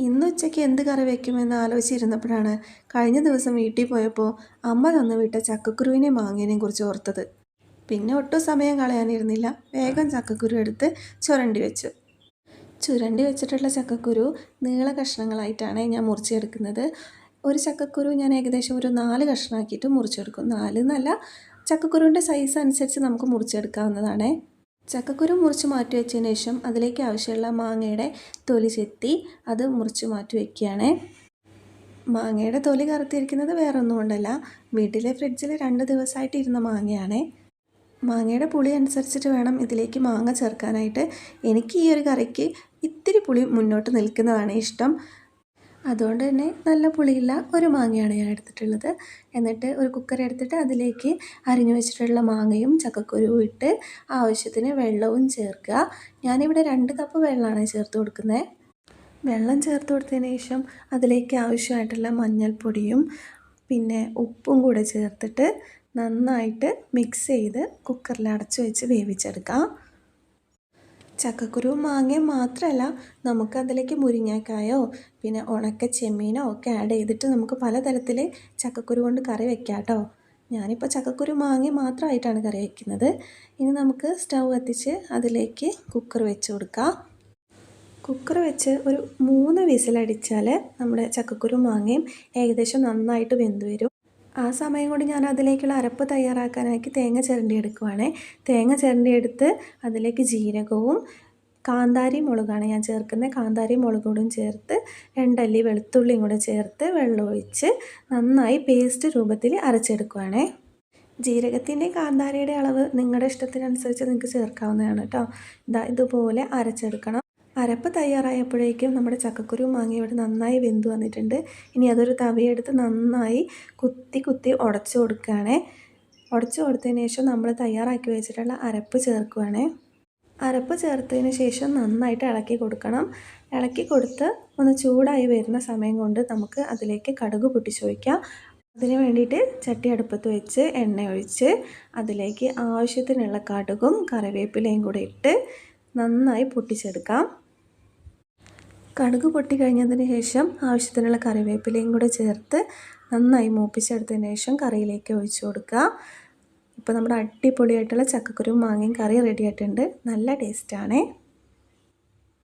ഇന്ന് ഉച്ചയ്ക്ക് എന്ത് കറി വയ്ക്കുമെന്ന് ആലോചിച്ചിരുന്നപ്പോഴാണ് കഴിഞ്ഞ ദിവസം വീട്ടിൽ പോയപ്പോൾ അമ്മ തന്നു വിട്ട ചക്കക്കുരുവിനെയും മാങ്ങേനെയും കുറിച്ച് ഓർത്തത്. പിന്നെ ഒട്ടും സമയം കളയാനിരുന്നില്ല. വേഗം ചക്കക്കുരു എടുത്ത് ചുരണ്ടി വെച്ചു. ചുരണ്ടി വെച്ചിട്ടുള്ള ചക്കക്കുരു നീള കഷ്ണങ്ങളായിട്ടാണ് ഞാൻ മുറിച്ചെടുക്കുന്നത്. ഒരു ചക്കക്കുരു ഞാൻ ഏകദേശം ഒരു 4 കഷ്ണമാക്കിയിട്ട് മുറിച്ചെടുക്കും. 4 എന്നല്ല, ചക്കക്കുരുവിൻ്റെ സൈസ് അനുസരിച്ച് നമുക്ക് മുറിച്ചെടുക്കാവുന്നതാണ്. ചക്കക്കുരു മുറിച്ച് മാറ്റി വെച്ചതിന് ശേഷം അതിലേക്ക് ആവശ്യമുള്ള മാങ്ങയുടെ തൊലി ചെത്തി അത് മുറിച്ച് മാറ്റി വയ്ക്കുകയാണ്. മാങ്ങയുടെ തൊലി കറുത്തിരിക്കുന്നത് വേറെ ഒന്നും കൊണ്ടല്ല, വീട്ടിലെ ഫ്രിഡ്ജിൽ 2 ദിവസമായിട്ട് ഇരുന്ന മാങ്ങയാണ്. മാങ്ങയുടെ പുളി അനുസരിച്ചിട്ട് വേണം ഇതിലേക്ക് മാങ്ങ ചേർക്കാനായിട്ട്. എനിക്ക് ഈ ഒരു കറിക്ക് ഇത്തിരി പുളി മുന്നോട്ട് നിൽക്കുന്നതാണ് ഇഷ്ടം. അതുകൊണ്ട് തന്നെ നല്ല പുളിയുള്ള ഒരു മാങ്ങയാണ് ഞാൻ എടുത്തിട്ടുള്ളത്. എന്നിട്ട് ഒരു കുക്കർ എടുത്തിട്ട് അതിലേക്ക് അരിഞ്ഞു വെച്ചിട്ടുള്ള മാങ്ങയും ചക്കക്കുരുവും ഇട്ട് ആവശ്യത്തിന് വെള്ളവും ചേർക്കുക. ഞാനിവിടെ 2 കപ്പ് വെള്ളമാണ് ചേർത്ത് കൊടുക്കുന്നത്. വെള്ളം ചേർത്ത് കൊടുത്തതിന് ശേഷം അതിലേക്ക് ആവശ്യമായിട്ടുള്ള മഞ്ഞൾപ്പൊടിയും പിന്നെ ഉപ്പും കൂടെ ചേർത്തിട്ട് നന്നായിട്ട് മിക്സ് ചെയ്ത് കുക്കറിൽ അടച്ചു വെച്ച് വേവിച്ചെടുക്കാം. ചക്കക്കുരുവും മാങ്ങയും മാത്രമല്ല, നമുക്കതിലേക്ക് മുരിങ്ങക്കായോ പിന്നെ ഉണക്ക ചെമ്മീനോ ഒക്കെ ആഡ് ചെയ്തിട്ട് നമുക്ക് പലതരത്തിൽ ചക്കക്കുരു കൊണ്ട് കറി വെക്കാം കേട്ടോ. ഞാനിപ്പോൾ ചക്കക്കുരു മാങ്ങയും മാത്രമായിട്ടാണ് കറി വയ്ക്കുന്നത്. ഇനി നമുക്ക് സ്റ്റൗ കത്തിച്ച് അതിലേക്ക് കുക്കർ വെച്ച് കൊടുക്കാം. കുക്കർ വെച്ച് ഒരു 3 വിസിലടിച്ചാൽ നമ്മുടെ ചക്കക്കുരു മാങ്ങയും ഏകദേശം നന്നായിട്ട് വെന്ത് വരും. ആ സമയം കൊണ്ട് ഞാൻ അതിലേക്കുള്ള അരപ്പ് തയ്യാറാക്കാനാക്കി തേങ്ങ ചിരണ്ടി എടുക്കുവാണ്. തേങ്ങ ചിരണ്ടി എടുത്ത് അതിലേക്ക് ജീരകവും കാന്താരി മുളകാണ് ഞാൻ ചേർക്കുന്നത്. കാന്താരി മുളകും ചേർത്ത് 2 അല്ലി വെളുത്തുള്ളിയും കൂടെ ചേർത്ത് വെള്ളമൊഴിച്ച് നന്നായി പേസ്റ്റ് രൂപത്തിൽ അരച്ചെടുക്കുവാണ്. ജീരകത്തിൻ്റെ കാന്താരിയുടെ അളവ് നിങ്ങളുടെ ഇഷ്ടത്തിനനുസരിച്ച് നിങ്ങൾക്ക് ചേർക്കാവുന്നതാണ് കേട്ടോ. ഇതുപോലെ അരച്ചെടുക്കണം. അരപ്പ് തയ്യാറായപ്പോഴേക്കും നമ്മുടെ ചക്കക്കുരു മാങ്ങ ഇവിടെ നന്നായി വെന്ത് വന്നിട്ടുണ്ട്. ഇനി അതൊരു തവിയെടുത്ത് നന്നായി കുത്തി ഉടച്ചു കൊടുക്കുകയാണ്. ഉടച്ചു കൊടുത്തതിന് ശേഷം നമ്മൾ തയ്യാറാക്കി വെച്ചിട്ടുള്ള അരപ്പ് ചേർക്കുകയാണ്. അരപ്പ് ചേർത്തതിന് ശേഷം നന്നായിട്ട് ഇളക്കി കൊടുക്കണം. ഇളക്കി കൊടുത്ത് ഒന്ന് ചൂടായി വരുന്ന സമയം കൊണ്ട് നമുക്ക് അതിലേക്ക് കടുക് പൊട്ടിച്ച് ഒഴിക്കാം. അതിന് വേണ്ടിയിട്ട് ചട്ടി അടുപ്പത്ത് വെച്ച് എണ്ണ ഒഴിച്ച് അതിലേക്ക് ആവശ്യത്തിനുള്ള കടുകും കറിവേപ്പിലയും കൂടെ ഇട്ട് നന്നായി പൊട്ടിച്ചെടുക്കാം. കടുക് പൊട്ടി കഴിഞ്ഞതിന് ശേഷം ആവശ്യത്തിനുള്ള കറിവേപ്പിലയും കൂടെ ചേർത്ത് നന്നായി മൂപ്പിച്ചെടുത്തതിന് ശേഷം കറിയിലേക്ക് ഒഴിച്ചു കൊടുക്കുക. ഇപ്പോൾ നമ്മുടെ അടിപൊളിയായിട്ടുള്ള ചക്കക്കുരു മാങ്ങയും കറി റെഡി ആയിട്ടുണ്ട്. നല്ല ടേസ്റ്റാണ്.